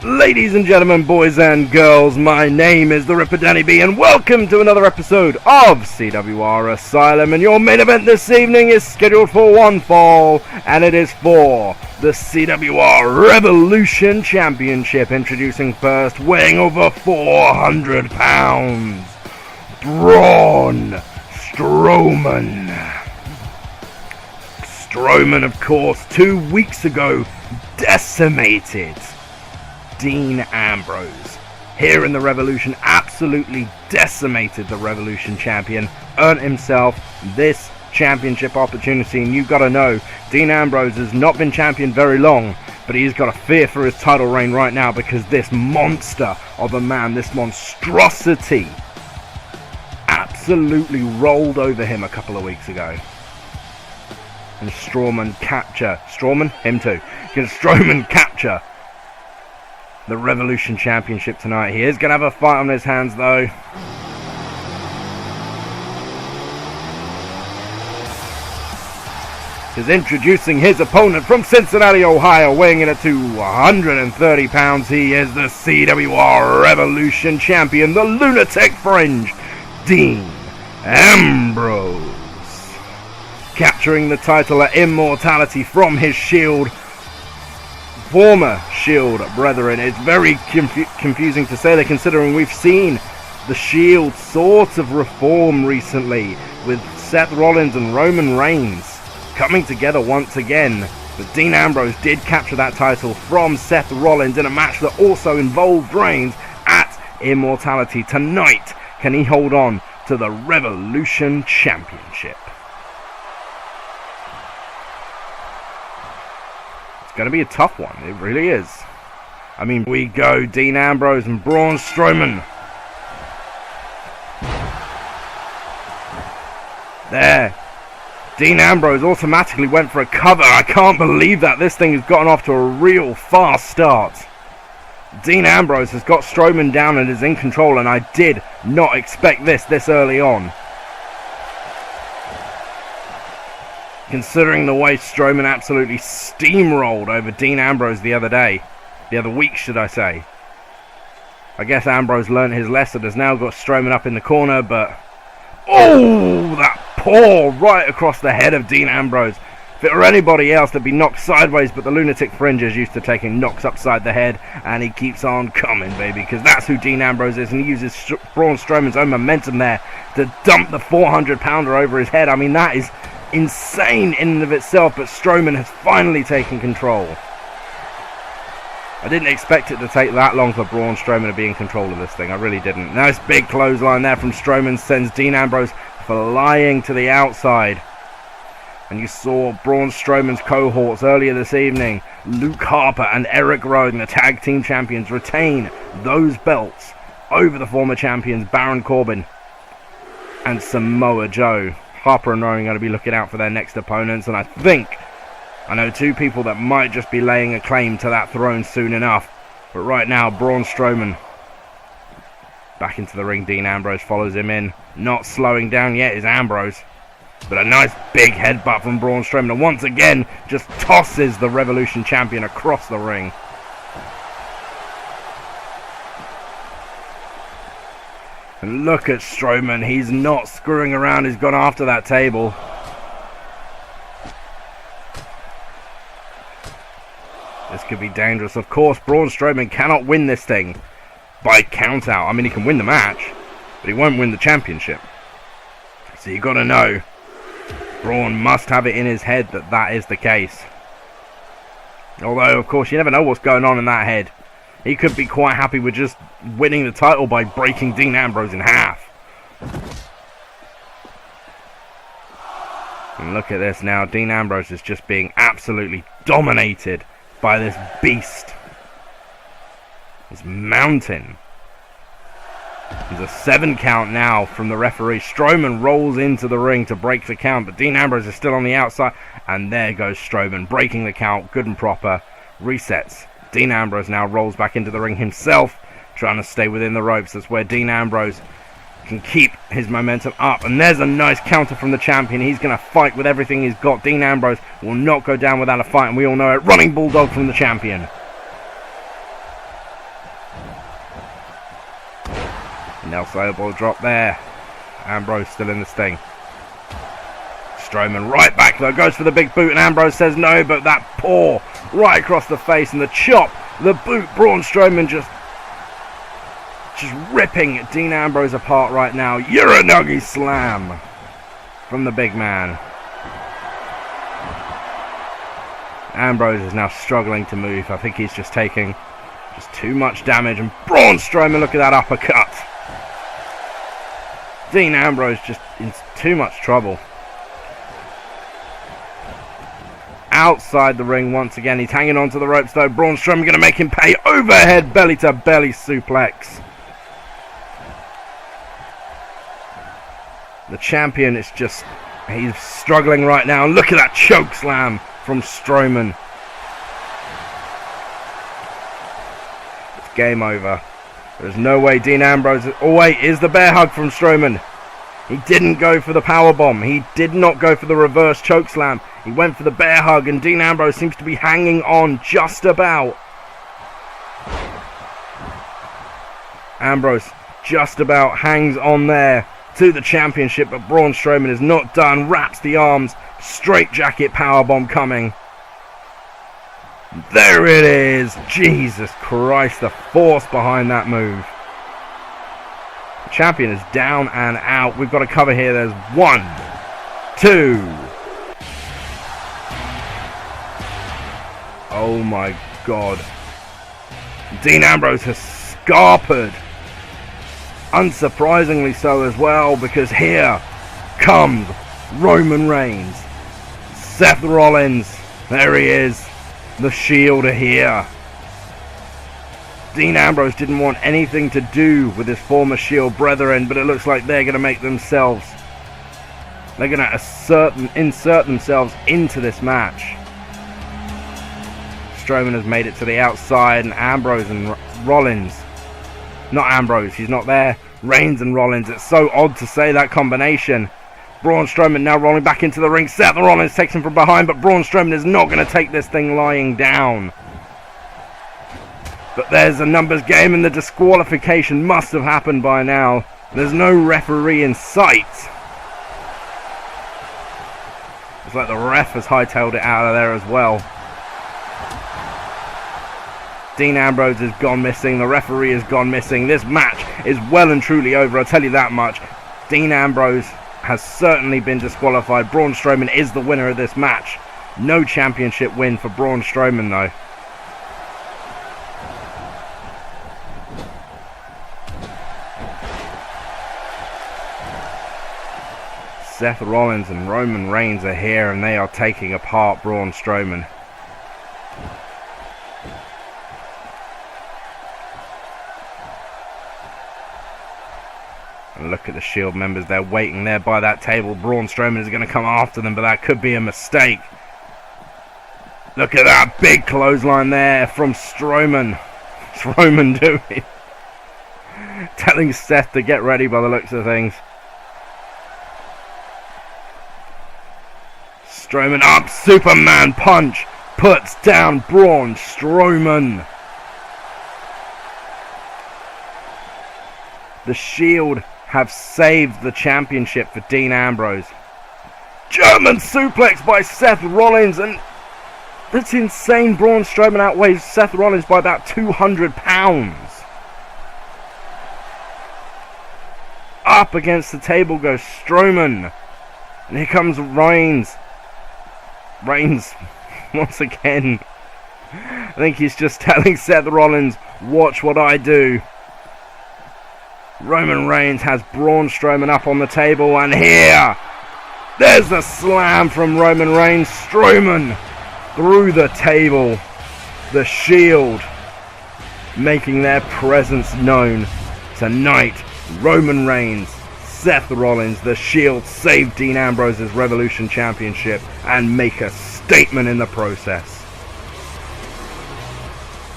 Ladies and gentlemen, boys and girls, my name is the Ripper Danny B, and welcome to another episode of CWR Asylum. And your main event this evening is scheduled for one fall, and it is for the CWR Revolution Championship. Introducing first, weighing over 400 pounds, Braun Strowman. Strowman, of course, 2 weeks ago decimated Dean Ambrose here in the Revolution, absolutely decimated the Revolution champion, earned himself this championship opportunity. And you've got to know, Dean Ambrose has not been champion very long, but he's got a fear for his title reign right now, because this monster of a man, this monstrosity, absolutely rolled over him a couple of weeks ago. And Strowman capture, him too, can Strowman capture the Revolution Championship tonight? He is going to have a fight on his hands though. He's introducing his opponent from Cincinnati, Ohio, weighing in at 230 pounds. He is the CWR Revolution Champion, the Lunatic Fringe, Dean Ambrose. Capturing the title at Immortality from his former Shield brethren. It's very confusing to say that, considering we've seen the Shield sort of reform recently with Seth Rollins and Roman Reigns coming together once again. But Dean Ambrose did capture that title from Seth Rollins in a match that also involved Reigns at Immortality. Tonight, can he hold on to the Revolution Championship? It's going to be a tough one, it really is. I mean, we go Dean Ambrose and Braun Strowman. There. Dean Ambrose automatically went for a cover. I can't believe that. This thing has gotten off to a real fast start. Dean Ambrose has got Strowman down and is in control, and I did not expect this early on. Considering the way Strowman absolutely steamrolled over Dean Ambrose the other week, should I say. I guess Ambrose learned his lesson, has now got Strowman up in the corner, but oh, that paw right across the head of Dean Ambrose. If it were anybody else, they'd be knocked sideways, but the Lunatic Fringe is used to taking knocks upside the head, and he keeps on coming, baby, because that's who Dean Ambrose is, and he uses Braun Strowman's own momentum there to dump the 400-pounder over his head. I mean, that is insane in and of itself, but Strowman has finally taken control. I didn't expect it to take that long for Braun Strowman to be in control of this thing. I really didn't. Nice big clothesline there from Strowman sends Dean Ambrose flying to the outside. And you saw Braun Strowman's cohorts earlier this evening, Luke Harper and Eric Rowan, the tag team champions, retain those belts over the former champions Baron Corbin and Samoa Joe. Harper and Rowan are going to be looking out for their next opponents, and I know two people that might just be laying a claim to that throne soon enough. But right now, Braun Strowman back into the ring. Dean Ambrose follows him in. Not slowing down yet is Ambrose, but a nice big headbutt from Braun Strowman, and once again just tosses the Revolution champion across the ring. And look at Strowman, he's not screwing around, he's gone after that table. This could be dangerous. Of course, Braun Strowman cannot win this thing by count out. I mean, he can win the match, but he won't win the championship. So you got to know, Braun must have it in his head that that is the case. Although, of course, you never know what's going on in that head. He could be quite happy with just winning the title by breaking Dean Ambrose in half. And look at this now. Dean Ambrose is just being absolutely dominated by this beast. This mountain. There's a 7 count now from the referee. Strowman rolls into the ring to break the count, but Dean Ambrose is still on the outside. And there goes Strowman, breaking the count, good and proper. Resets. Dean Ambrose now rolls back into the ring himself, trying to stay within the ropes. That's where Dean Ambrose can keep his momentum up. And there's a nice counter from the champion. He's going to fight with everything he's got. Dean Ambrose will not go down without a fight, and we all know it. Running Bulldog from the champion. Nelson elbow drop there. Ambrose still in the sting. Strowman right back though, goes for the big boot and Ambrose says no, but that paw right across the face and the chop, the boot, Braun Strowman just ripping Dean Ambrose apart right now. Uranagi slam from the big man. Ambrose is now struggling to move. I think he's just taking too much damage, and Braun Strowman, look at that uppercut. Dean Ambrose just in too much trouble. Outside the ring once again, he's hanging onto the ropes though. Braun Strowman going to make him pay. Overhead belly to belly suplex. The champion is he's struggling right now. Look at that choke slam from Strowman. It's game over. There's no way Dean Ambrose... Oh wait, is the bear hug from Strowman. He didn't go for the powerbomb. He did not go for the reverse choke slam. He went for the bear hug, and Dean Ambrose seems to be hanging on just about. Ambrose just about hangs on there to the championship, but Braun Strowman is not done. Wraps the arms. Straight jacket powerbomb coming. There it is. Jesus Christ, the force behind that move. The champion is down and out. We've got to cover here. There's 1, 2. Oh my God. Dean Ambrose has scarpered. Unsurprisingly so as well, because here comes Roman Reigns. Seth Rollins. There he is. The Shield are here. Dean Ambrose didn't want anything to do with his former Shield brethren, but it looks like they're going to make themselves... They're going to insert themselves into this match. Strowman has made it to the outside, and Ambrose and Rollins... Not Ambrose, he's not there. Reigns and Rollins. It's so odd to say that combination. Braun Strowman now rolling back into the ring. Seth Rollins takes him from behind, but Braun Strowman is not going to take this thing lying down. But there's a numbers game, and the disqualification must have happened by now. There's no referee in sight. It's like the ref has hightailed it out of there as well. Dean Ambrose has gone missing. The referee has gone missing. This match is well and truly over, I'll tell you that much. Dean Ambrose has certainly been disqualified. Braun Strowman is the winner of this match. No championship win for Braun Strowman though. Seth Rollins and Roman Reigns are here, and they are taking apart Braun Strowman. And look at the Shield members, they're waiting there by that table. Braun Strowman is going to come after them, but that could be a mistake. Look at that big clothesline there from Strowman. What's Roman doing? Telling Seth to get ready by the looks of things. Strowman up, Superman punch, puts down Braun Strowman. The Shield have saved the championship for Dean Ambrose. German suplex by Seth Rollins, and that's insane. Braun Strowman outweighs Seth Rollins by about 200 pounds. Up against the table goes Strowman, and here comes Reigns. Reigns, once again, I think he's just telling Seth Rollins, watch what I do. Roman Reigns has Braun Strowman up on the table, and here, there's the slam from Roman Reigns. Strowman through the table. The Shield making their presence known tonight. Roman Reigns, Seth Rollins, the Shield save Dean Ambrose's Revolution Championship and make a statement in the process.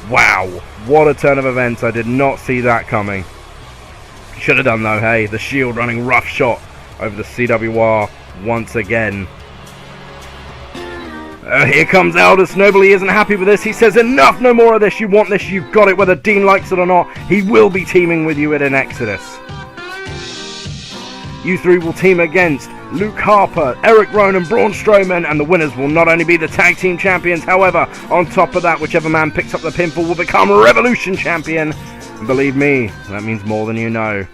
Wow, what a turn of events. I did not see that coming. Should have done though, hey. The Shield running roughshod over the CWR once again. Here comes Aldous Noble. He isn't happy with this. He says, enough, no more of this. You want this, you've got it. Whether Dean likes it or not, he will be teaming with you at an Exodus. You three will team against Luke Harper, Eric Rowan and Braun Strowman, and the winners will not only be the tag team champions, however, on top of that, whichever man picks up the pinfall will become Revolution champion. And believe me, that means more than you know.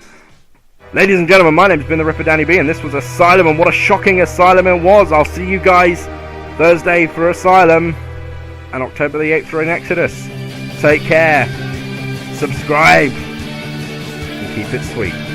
Ladies and gentlemen, my name's been the Ripper Danny B, and this was Asylum, and what a shocking Asylum it was. I'll see you guys Thursday for Asylum, and October the 8th for an Exodus. Take care, subscribe, and keep it sweet.